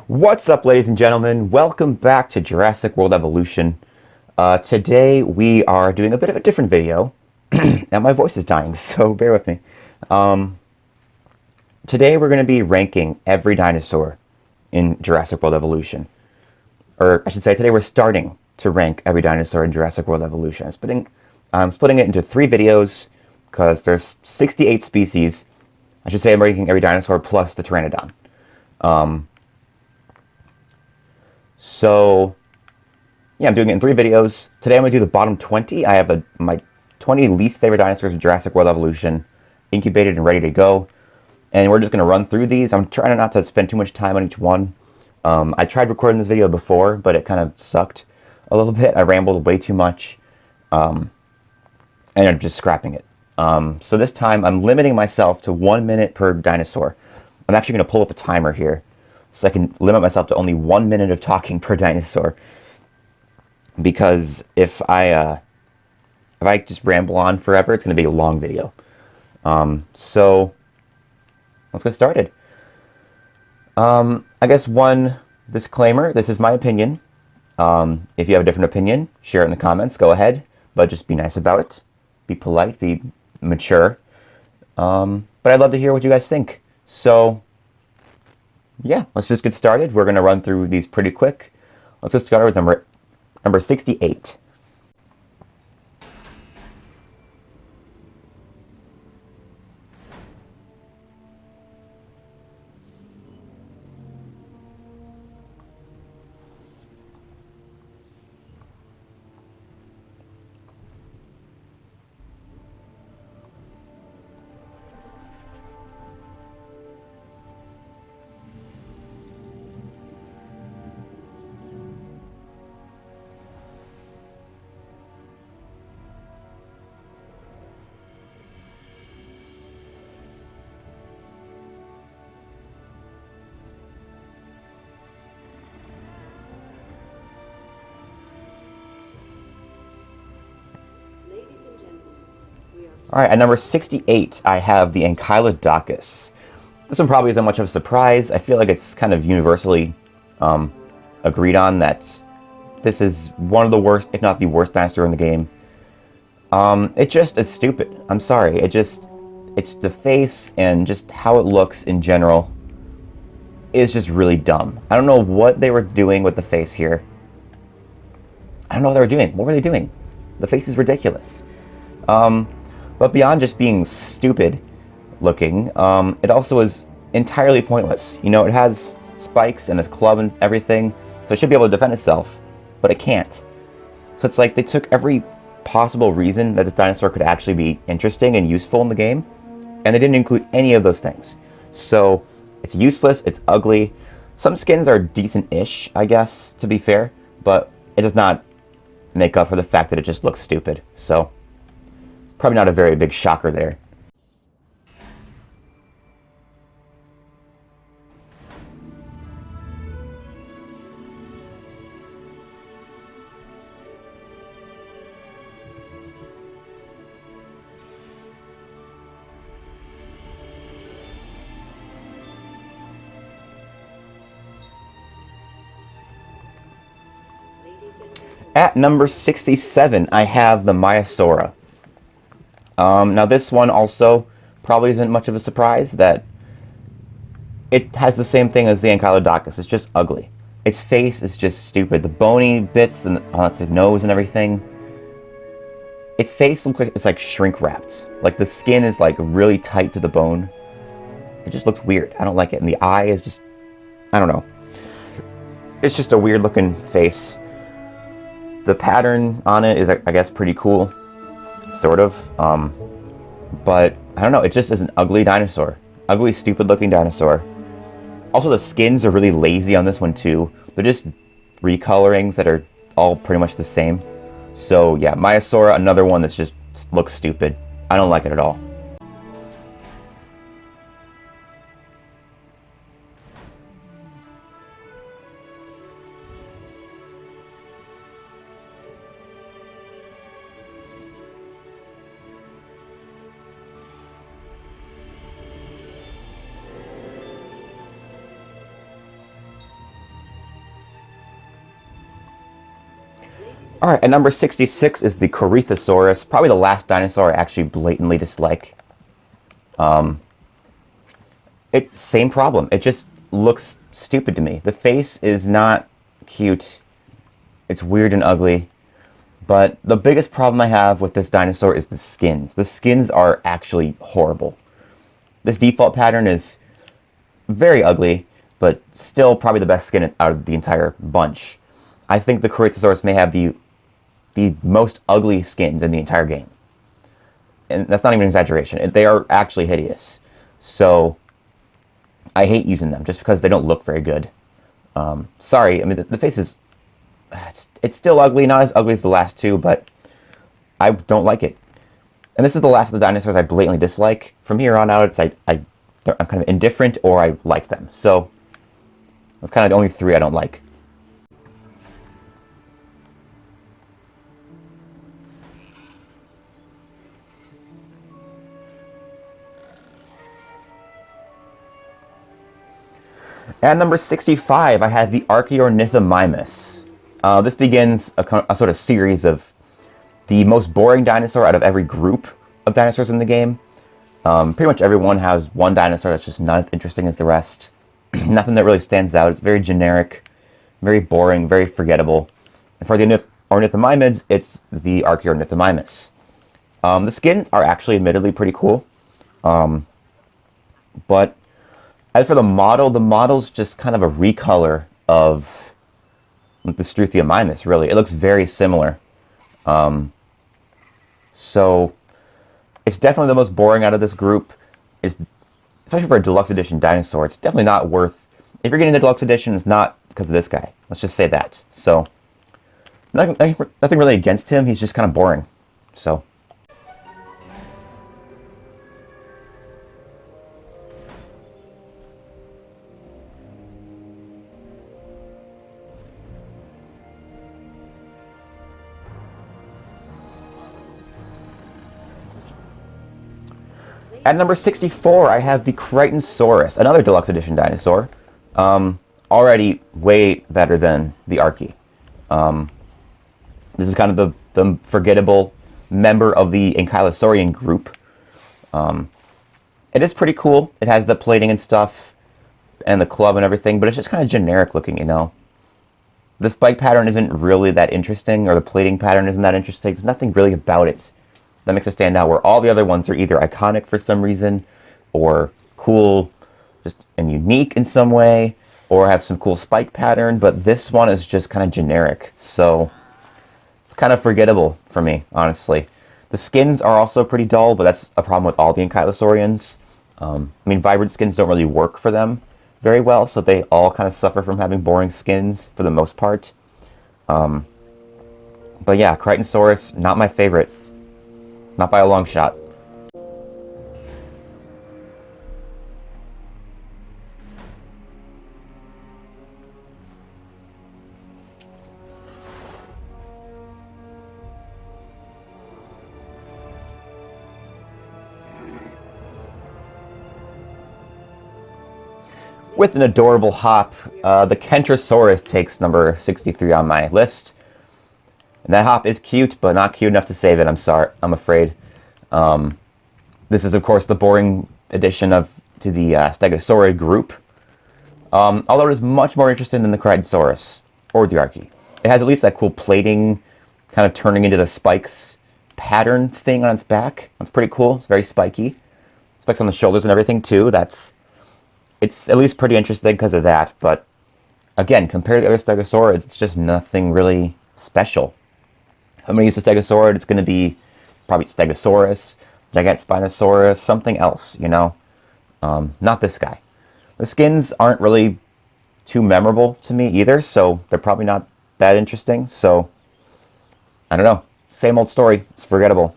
What's up, ladies and gentlemen? Welcome back to Jurassic World Evolution. Today we are doing a bit of a different video, and my voice is dying, so bear with me. Today we're going to be ranking every dinosaur in Jurassic World Evolution. Or, I should say, today we're starting to rank every dinosaur in Jurassic World Evolution. I'm splitting it into 3 videos, because there's 68 species. I should say I'm ranking every dinosaur plus the Pteranodon. So, yeah, I'm doing it in 3 videos. Today I'm going to do the bottom 20. I have my 20 least favorite dinosaurs in Jurassic World Evolution incubated and ready to go. And we're just going to run through these. I'm trying not to spend too much time on each one. I tried recording this video before, but it kind of sucked a little bit. I rambled way too much. And I'm just scrapping it. So this time I'm limiting myself to 1 minute per dinosaur. I'm actually going to pull up a timer here, so I can limit myself to only 1 minute of talking per dinosaur. Because if I just ramble on forever, it's going to be a long video. So let's get started. I guess one disclaimer: this is my opinion. If you have a different opinion, share it in the comments. Go ahead, but just be nice about it. Be polite. Be mature. But I'd love to hear what you guys think. So yeah, let's just get started. We're going to run through these pretty quick. Let's get started with number 68. Alright, at number 68, I have the Ankylodocus. This one probably isn't much of a surprise. I feel like it's kind of universally agreed on that this is one of the worst, if not the worst, dinosaur in the game. It just is stupid. I'm sorry. It's the face and just how it looks in general is just really dumb. I don't know what they were doing with the face here. I don't know what they were doing. What were they doing? The face is ridiculous. But beyond just being stupid looking, it also is entirely pointless. You know, it has spikes and a club and everything, so it should be able to defend itself, but it can't. So it's like they took every possible reason that this dinosaur could actually be interesting and useful in the game, and they didn't include any of those things. So it's useless, it's ugly. Some skins are decent-ish, I guess, to be fair, but it does not make up for the fact that it just looks stupid. So probably not a very big shocker there. At number 67, I have the Maiasaura. Now this one also probably isn't much of a surprise that it has the same thing as the Ankylodocus. It's just ugly. Its face is just stupid. The bony bits and on its nose and everything. Its face looks like it's like shrink wrapped. Like the skin is like really tight to the bone. It just looks weird. I don't like it. And the eye is just, I don't know. It's just a weird looking face. The pattern on it is, I guess, pretty cool. Sort of. But, I don't know. It just is an ugly dinosaur. Ugly, stupid looking dinosaur. Also, the skins are really lazy on this one, too. They're just recolorings that are all pretty much the same. So, yeah, Maiasaura, another one that just looks stupid. I don't like it at all. Alright, at number 66 is the Corythosaurus, probably the last dinosaur I actually blatantly dislike. Same problem. It just looks stupid to me. The face is not cute. It's weird and ugly. But the biggest problem I have with this dinosaur is the skins. The skins are actually horrible. This default pattern is very ugly, but still probably the best skin out of the entire bunch. I think the Corythosaurus may have the most ugly skins in the entire game. And that's not even an exaggeration. They are actually hideous. So I hate using them just because they don't look very good. Sorry, I mean, the face is... It's still ugly, not as ugly as the last two, but I don't like it. And this is the last of the dinosaurs I blatantly dislike. From here on out, I'm kind of indifferent or I like them. So that's kind of the only three I don't like. At number 65, I have the Archaeornithomimus. This begins a sort of series of the most boring dinosaur out of every group of dinosaurs in the game. Pretty much everyone has one dinosaur that's just not as interesting as the rest. Nothing that really stands out. It's very generic, very boring, very forgettable. And for the Ornithomids, it's the Archaeornithomimus. The skins are actually admittedly pretty cool. But as for the model's just kind of a recolor of the Struthiomimus, really. It looks very similar. So it's definitely the most boring out of this group. Especially for a deluxe edition dinosaur, it's definitely not worth... If you're getting the deluxe edition, it's not because of this guy. Let's just say that. So nothing really against him. He's just kind of boring. So... At number 64, I have the Crichtonsaurus, another deluxe edition dinosaur. Already way better than the Archie. This is kind of the forgettable member of the Ankylosaurian group. It is pretty cool. It has the plating and stuff, and the club and everything, but it's just kind of generic looking, you know. The spike pattern isn't really that interesting, or the plating pattern isn't that interesting. There's nothing really about it that makes it stand out, where all the other ones are either iconic for some reason, or cool just and unique in some way, or have some cool spike pattern, but this one is just kind of generic, so it's kind of forgettable for me, honestly. The skins are also pretty dull, but that's a problem with all the Ankylosaurians. I mean, vibrant skins don't really work for them very well, so they all kind of suffer from having boring skins for the most part. But yeah, Crichtonsaurus, not my favorite. Not by a long shot. With an adorable hop, the Kentrosaurus takes number 63 on my list. And that hop is cute, but not cute enough to save it, I'm afraid. This is, of course, the boring addition to the Stegosaurid group. Although it is much more interesting than the Crichtonsaurus, or the Archie. It has at least that cool plating, kind of turning into the spikes pattern thing on its back. That's pretty cool. It's very spiky. Spikes on the shoulders and everything, too. It's at least pretty interesting because of that, but again, compared to the other Stegosaurids, it's just nothing really special. If I'm going to use the Stegosaurid, it's going to be probably Stegosaurus, Gigantspinosaurus, something else, you know? Not this guy. The skins aren't really too memorable to me either, so they're probably not that interesting, so I don't know. Same old story. It's forgettable.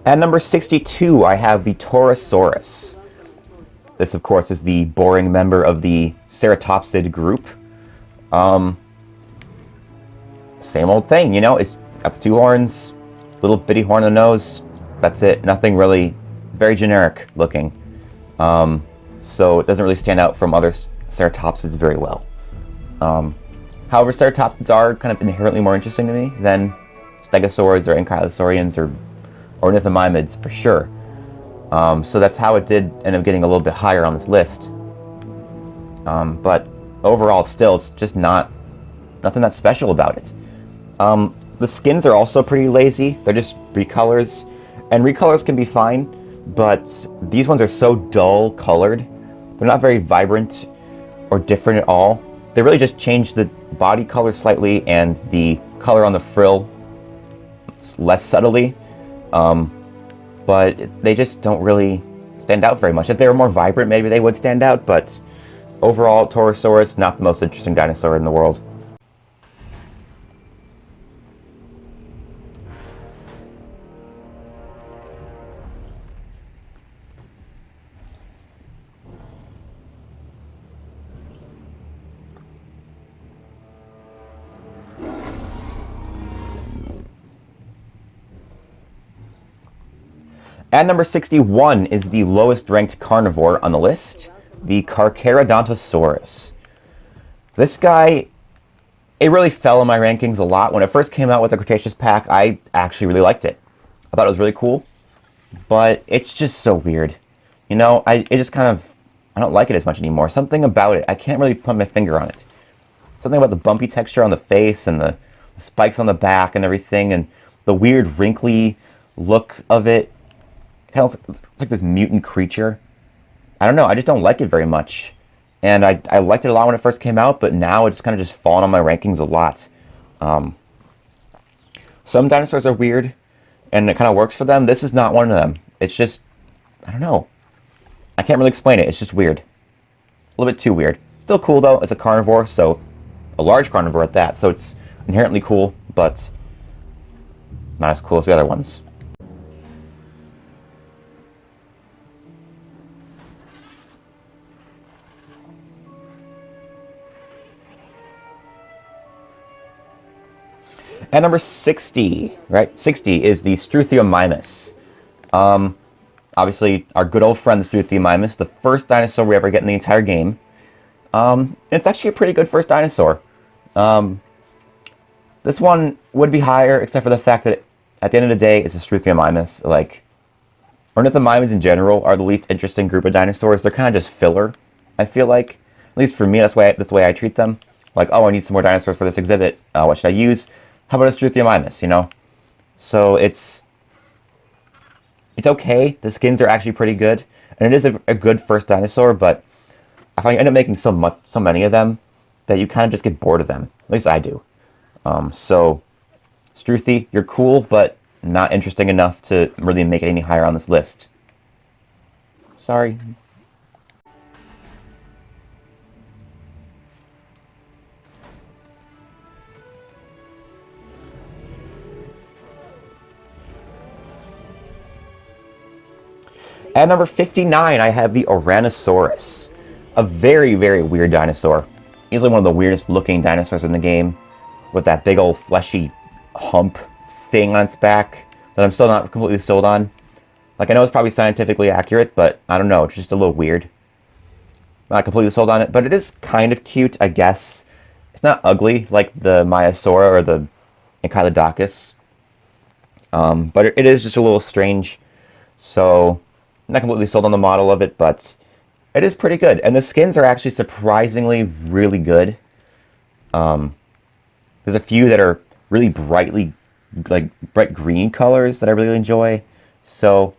At number 62, I have the Torosaurus. This, of course, is the boring member of the ceratopsid group. Same old thing, you know? It's got the two horns, little bitty horn on the nose. That's it. Nothing really, very generic looking. So it doesn't really stand out from other ceratopsids very well. However, ceratopsids are kind of inherently more interesting to me than stegosaurs or ankylosaurians or ornithomimids for sure. So that's how it did end up getting a little bit higher on this list. But overall, still, it's just nothing that special about it. The skins are also pretty lazy. They're just recolors, and recolors can be fine, but these ones are so dull colored. They're not very vibrant or different at all. They really just change the body color slightly and the color on the frill less subtly. But they just don't really stand out very much. If they were more vibrant, maybe they would stand out, but overall, Torosaurus, not the most interesting dinosaur in the world. At number 61 is the lowest ranked carnivore on the list, the Carcharodontosaurus. This guy, it really fell in my rankings a lot. When it first came out with the Cretaceous pack, I actually really liked it. I thought it was really cool, but it's just so weird. You know, I don't like it as much anymore. Something about it, I can't really put my finger on it. Something about the bumpy texture on the face and the spikes on the back and everything, and the weird wrinkly look of it. Kind of looks like this mutant creature. I don't know, I just don't like it very much. And I liked it a lot when it first came out, but now it's kind of just fallen on my rankings a lot. Some dinosaurs are weird, and it kind of works for them. This is not one of them. It's just, I don't know. I can't really explain it. It's just weird. A little bit too weird. Still cool, though. It's a carnivore, so a large carnivore at that. So it's inherently cool, but not as cool as the other ones. At number 60, right? 60 is the Struthiomimus. Obviously, our good old friend, the Struthiomimus, the first dinosaur we ever get in the entire game. It's actually a pretty good first dinosaur. This one would be higher, except for the fact that at the end of the day, it's a Struthiomimus. Like, ornithomimids in general are the least interesting group of dinosaurs. They're kind of just filler, I feel like. At least for me, that's the way I treat them. Like, oh, I need some more dinosaurs for this exhibit. What should I use? How about a Struthiomimus, you know? So it's okay. The skins are actually pretty good. And it is a good first dinosaur, but I find you end up making so many of them that you kind of just get bored of them. At least I do. So, Struthi, you're cool, but not interesting enough to really make it any higher on this list. Sorry. At number 59, I have the Ouranosaurus. A very, very weird dinosaur. Easily one of the weirdest looking dinosaurs in the game, with that big old fleshy hump thing on its back that I'm still not completely sold on. Like, I know it's probably scientifically accurate, but I don't know, it's just a little weird. Not completely sold on it, but it is kind of cute, I guess. It's not ugly like the Maiasaura or the Ankylodocus. But it is just a little strange. So, I'm not completely sold on the model of it, but it is pretty good. And the skins are actually surprisingly really good. There's a few that are really bright green colors that I really enjoy. So,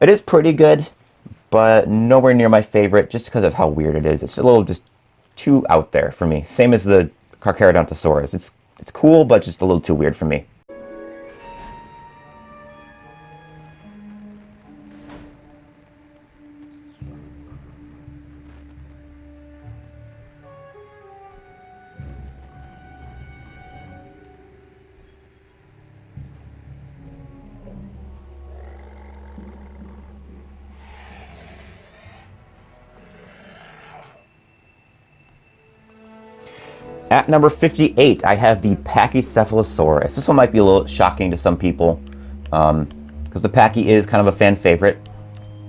it is pretty good, but nowhere near my favorite just because of how weird it is. It's a little just too out there for me. Same as the Carcharodontosaurus. It's cool, but just a little too weird for me. At number 58, I have the Pachycephalosaurus. This one might be a little shocking to some people, because the Pachy is kind of a fan favorite,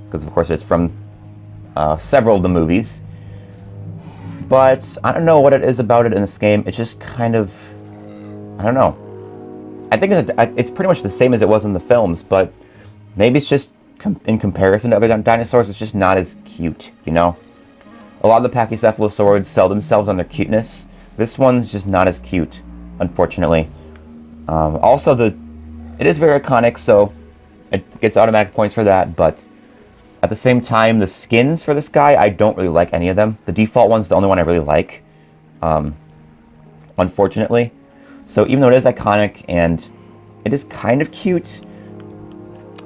because of course it's from several of the movies. But I don't know what it is about it in this game. It's just kind of, I don't know. I think it's pretty much the same as it was in the films, but maybe it's just in comparison to other dinosaurs, it's just not as cute, you know? A lot of the Pachycephalosaurids sell themselves on their cuteness. This one's just not as cute, unfortunately. Also, it is very iconic, so it gets automatic points for that, but at the same time, the skins for this guy, I don't really like any of them. The default one's the only one I really like, unfortunately. So even though it is iconic and it is kind of cute,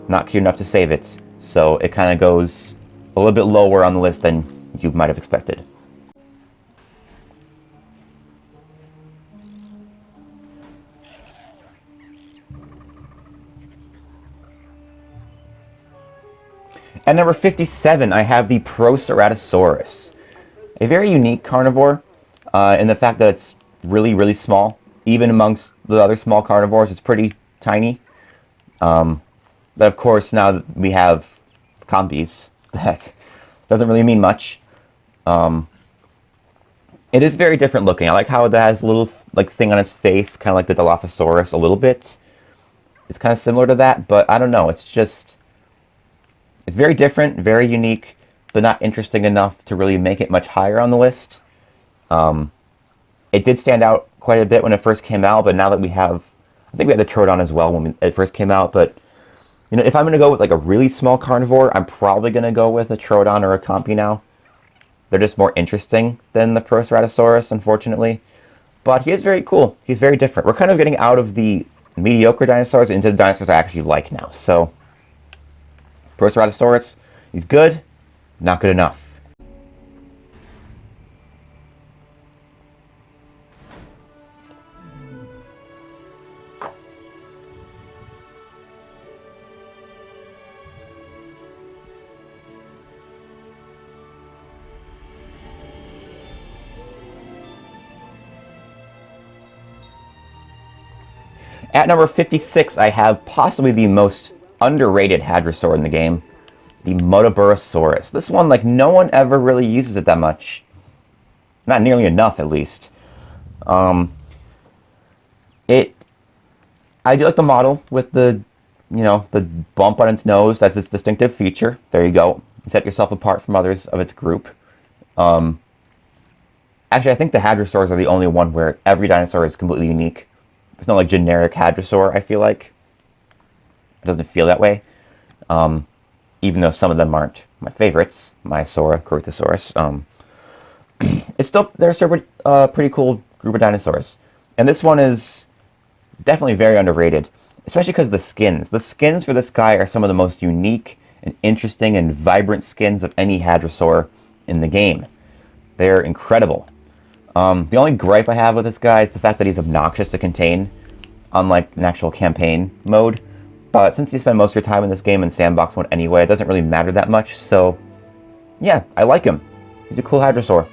not cute enough to save it. So it kind of goes a little bit lower on the list than you might have expected. At number 57, I have the Proceratosaurus. A very unique carnivore in the fact that it's really, really small. Even amongst the other small carnivores, it's pretty tiny. But of course, now that we have compies, that doesn't really mean much. It is very different looking. I like how it has a little thing on its face, kind of like the Dilophosaurus a little bit. It's kind of similar to that, but I don't know. It's very different, very unique, but not interesting enough to really make it much higher on the list. It did stand out quite a bit when it first came out, but now that we have, I think we had the Troodon as well when it first came out, but you know, if I'm going to go with like a really small carnivore, I'm probably going to go with a Troodon or a Compy now. They're just more interesting than the Proceratosaurus, unfortunately. But he is very cool. He's very different. We're kind of getting out of the mediocre dinosaurs into the dinosaurs I actually like now. So, Proceratosaurus, he's good, not good enough. At number 56, I have possibly the most underrated hadrosaur in the game, the Muttaburrasaurus. This one, like, no one ever really uses it that much. Not nearly enough, at least. I do like the model with the, you know, the bump on its nose. That's its distinctive feature. There you go. You set yourself apart from others of its group. Actually, I think the hadrosaurs are the only one where every dinosaur is completely unique. There's no like generic hadrosaur, I feel like. It doesn't feel that way. Even though some of them aren't my favorites. Maiasaura, Corythosaurus. They're still a pretty cool group of dinosaurs. And this one is definitely very underrated. Especially because of the skins. The skins for this guy are some of the most unique and interesting and vibrant skins of any hadrosaur in the game. They're incredible. The only gripe I have with this guy is the fact that he's obnoxious to contain, unlike an actual campaign mode. But since you spend most of your time in this game in sandbox mode anyway, it doesn't really matter that much, so yeah, I like him. He's a cool hadrosaur.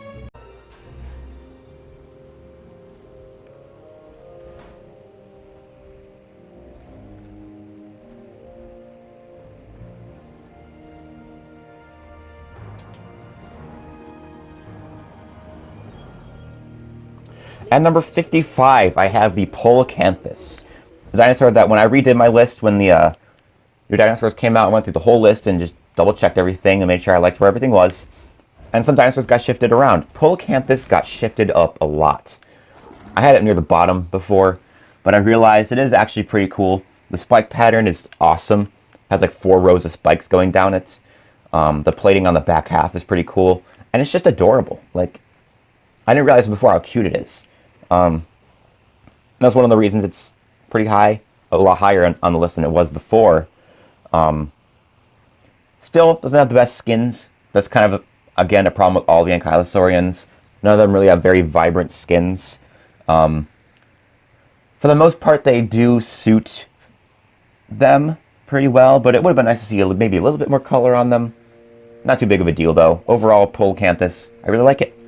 At number 55, I have the Polacanthus. The dinosaur that when I redid my list, when the new dinosaurs came out, I went through the whole list and just double-checked everything and made sure I liked where everything was. And some dinosaurs got shifted around. Polacanthus got shifted up a lot. I had it near the bottom before, but I realized it is actually pretty cool. The spike pattern is awesome. It has like 4 rows of spikes going down it. The plating on the back half is pretty cool. And it's just adorable. Like, I didn't realize before how cute it is. That's one of the reasons it's pretty high, a lot higher on the list than it was before. Still doesn't have the best skins. That's kind of, again, a problem with all the Ankylosaurians. None of them really have very vibrant skins. For the most part, they do suit them pretty well, but it would have been nice to see maybe a little bit more color on them. Not too big of a deal, though. Overall, Polacanthus, I really like it.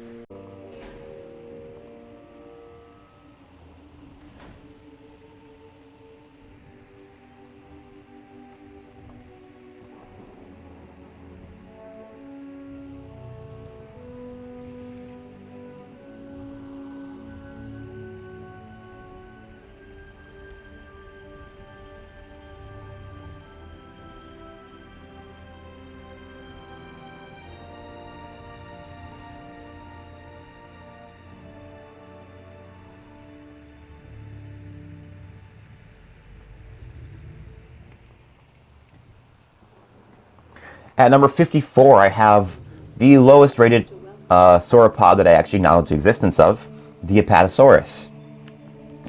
At number 54, I have the lowest rated sauropod that I actually acknowledge the existence of, the Apatosaurus.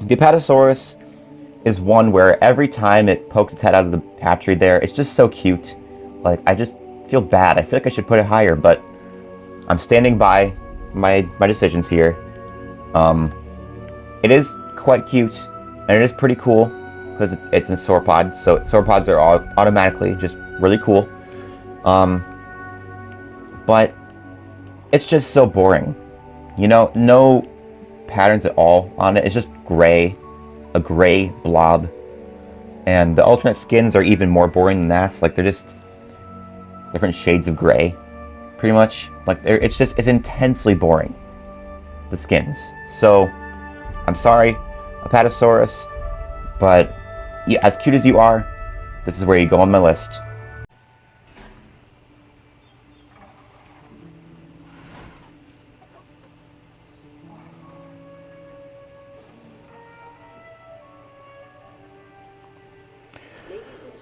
The Apatosaurus is one where every time it pokes its head out of the hatchery there, it's just so cute. Like, I just feel bad. I feel like I should put it higher, but I'm standing by my decisions here. It is quite cute, and it is pretty cool, because it's a sauropod, so sauropods are all automatically just really cool. But it's just so boring. You know, no patterns at all on it. It's just gray, a gray blob. And the alternate skins are even more boring than that. Like, they're just different shades of gray, pretty much. Like, it's intensely boring, the skins. So, I'm sorry, Apatosaurus, but yeah, as cute as you are, this is where you go on my list.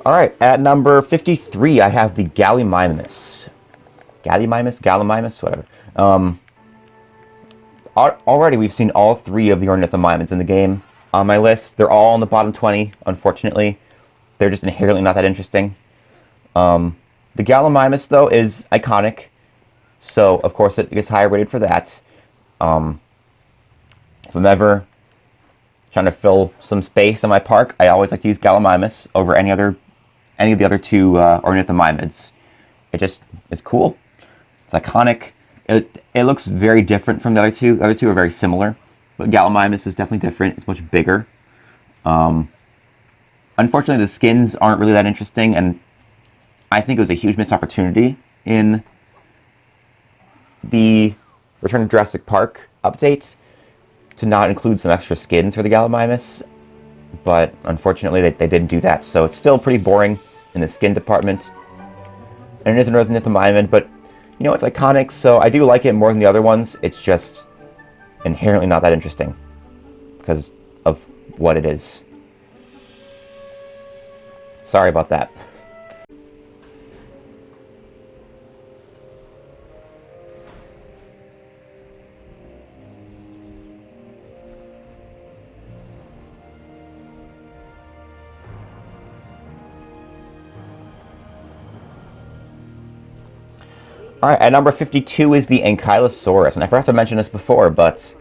Alright, at number 53, I have the Gallimimus. Gallimimus? Whatever. Already, we've seen all three of the Ornithomimids in the game on my list. They're all in the bottom 20, unfortunately. They're just inherently not that interesting. The Gallimimus, though, is iconic. So, of course, it gets higher rated for that. If I'm ever trying to fill some space in my park, I always like to use Gallimimus over any of the other two Ornithomimids. It's cool. It's iconic. It looks very different from the other two. The other two are very similar, but Gallimimus is definitely different. It's much bigger. Unfortunately, the skins aren't really that interesting, and I think it was a huge missed opportunity in the Return to Jurassic Park update to not include some extra skins for the Gallimimus. But unfortunately, they didn't do that, so it's still pretty boring in the skin department. And it is an Ornithomimid, but you know, it's iconic, so I do like it more than the other ones. It's just inherently not that interesting because of what it is. Sorry about that. Alright, at number 52 is the Ankylosaurus, and I forgot to mention this before, but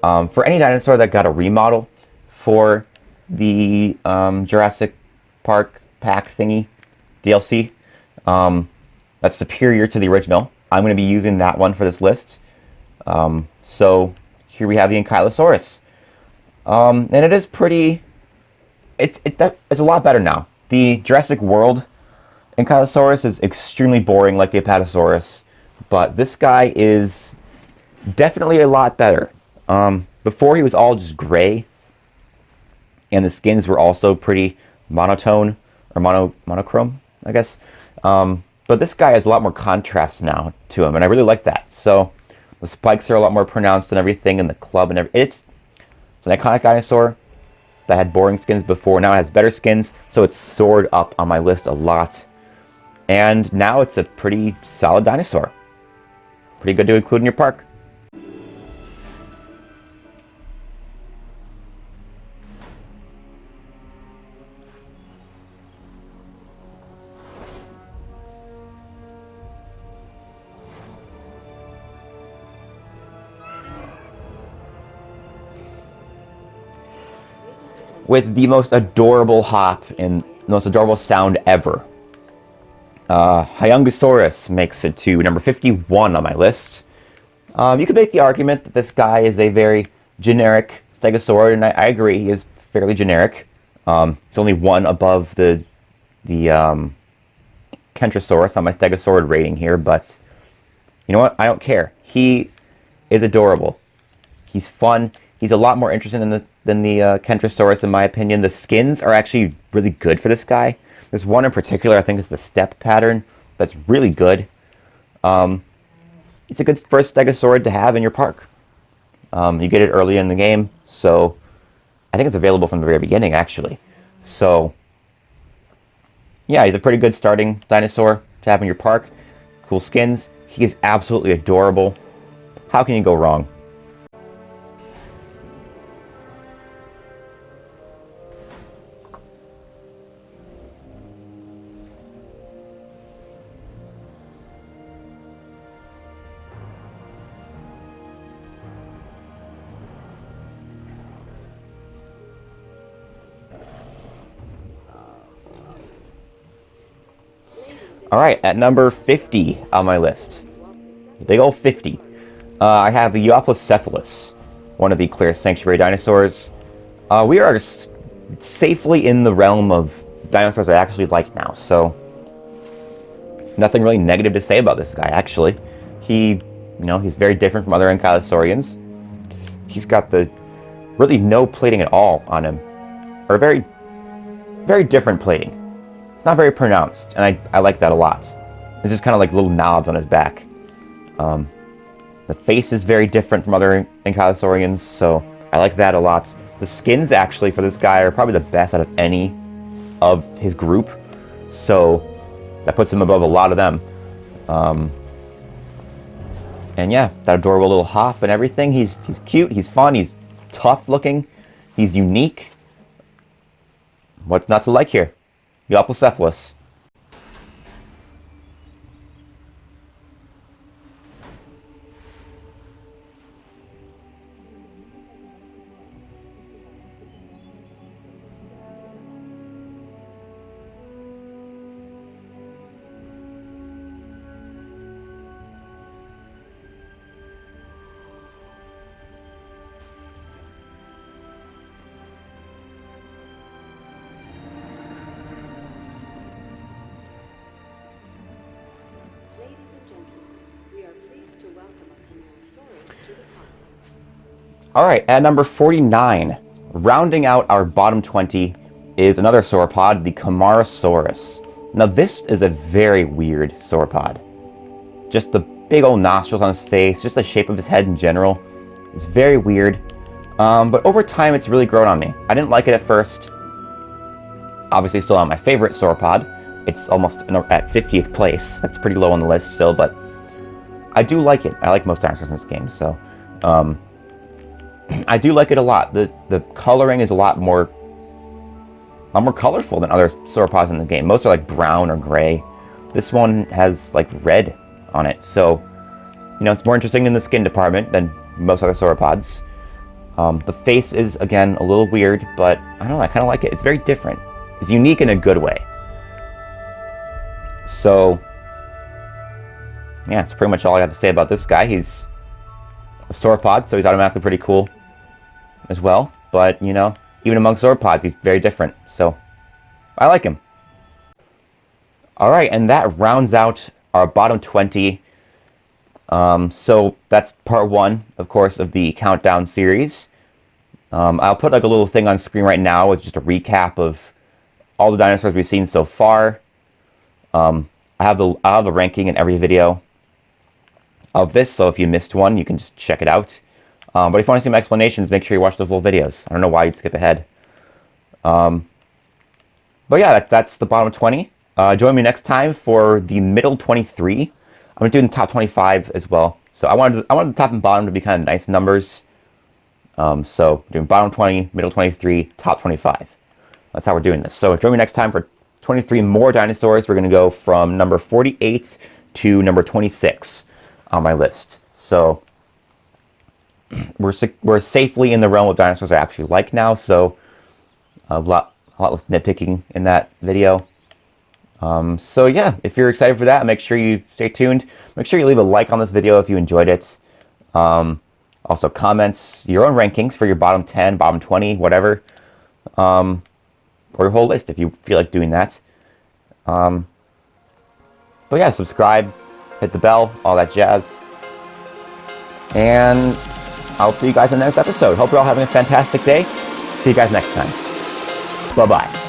for any dinosaur that got a remodel for the Jurassic Park pack thingy, DLC, that's superior to the original, I'm going to be using that one for this list. So here we have the Ankylosaurus. And it is pretty... It's a lot better now. The Jurassic World Ankylosaurus is extremely boring like the Apatosaurus, but this guy is definitely a lot better. Before he was all just gray, and the skins were also pretty monotone, or monochrome, I guess. But this guy has a lot more contrast now to him, and I really like that. So the spikes are a lot more pronounced and everything, and the club and everything. It's an iconic dinosaur that had boring skins before. Now it has better skins, so it's soared up on my list a lot. And now it's a pretty solid dinosaur. Pretty good to include in your park. With the most adorable hop and the most adorable sound ever, Huayangosaurus makes it to number 51 on my list. You could make the argument that this guy is a very generic stegosaurid, and I agree, he is fairly generic. It's only one above the Kentrosaurus on my stegosaurid rating here, but you know what? I don't care. He is adorable. He's fun. He's a lot more interesting than the Kentrosaurus, in my opinion. The skins are actually really good for this guy. There's one in particular, I think it's the step pattern, that's really good. It's a good first stegosaurid to have in your park. You get it early in the game, so I think it's available from the very beginning, actually. So, yeah, he's a pretty good starting dinosaur to have in your park. Cool skins. He is absolutely adorable. How can you go wrong? Alright, at number 50 on my list, big old 50, I have the Euoplocephalus, one of the clear sanctuary dinosaurs. We are safely in the realm of dinosaurs I actually like now, so nothing really negative to say about this guy, actually. He's very different from other Ankylosaurians. He's got really no plating at all on him, or very, very different plating. Not very pronounced, and I like that a lot. It's just kind of like little knobs on his back. The face is very different from other Ankylosaurians, so I like that a lot. The skins, actually, for this guy are probably the best out of any of his group, so that puts him above a lot of them. And yeah, that adorable little hop and everything. He's cute, he's fun, he's tough looking, he's unique. What's not to like here? Euoplocephalus. Alright, at number 49, rounding out our bottom 20, is another sauropod, the Camarasaurus. Now this is a very weird sauropod. Just the big old nostrils on his face, just the shape of his head in general. It's very weird. But over time it's really grown on me. I didn't like it at first. Obviously still not my favorite sauropod. It's almost at 50th place. That's pretty low on the list still, but I do like it. I like most dinosaurs in this game, so I do like it a lot. The coloring is a lot more colorful than other sauropods in the game. Most are like brown or gray. This one has like red on it, so it's more interesting in the skin department than most other sauropods. The face is again a little weird, but I don't know, I kind of like it. It's very different. It's unique in a good way. So yeah, that's pretty much all I have to say about this guy. He's a sauropod, so he's automatically pretty cool as well. But, even among sauropods, he's very different. So, I like him. Alright, and that rounds out our bottom 20. So, that's part 1, of course, of the countdown series. I'll put like a little thing on screen right now with just a recap of all the dinosaurs we've seen so far. I have the ranking in every video of this, so if you missed one, you can just check it out. But if you want to see my explanations, make sure you watch the full videos. I don't know why you'd skip ahead. But yeah, that's the bottom 20. Join me next time for the middle 23. I'm going to do the top 25 as well. So I wanted the top and bottom to be kind of nice numbers. So doing bottom 20, middle 23, top 25. That's how we're doing this. So join me next time for 23 more dinosaurs. We're going to go from number 48 to number 26 on my list. So we're safely in the realm of dinosaurs I actually like now. So a lot less nitpicking in that video. So yeah, if you're excited for that, make sure you stay tuned. Make sure you leave a like on this video if you enjoyed it. Also comments your own rankings for your bottom 10, bottom 20, whatever. Or your whole list if you feel like doing that. But yeah, subscribe, hit the bell, all that jazz. And I'll see you guys in the next episode. Hope you're all having a fantastic day. See you guys next time. Bye-bye.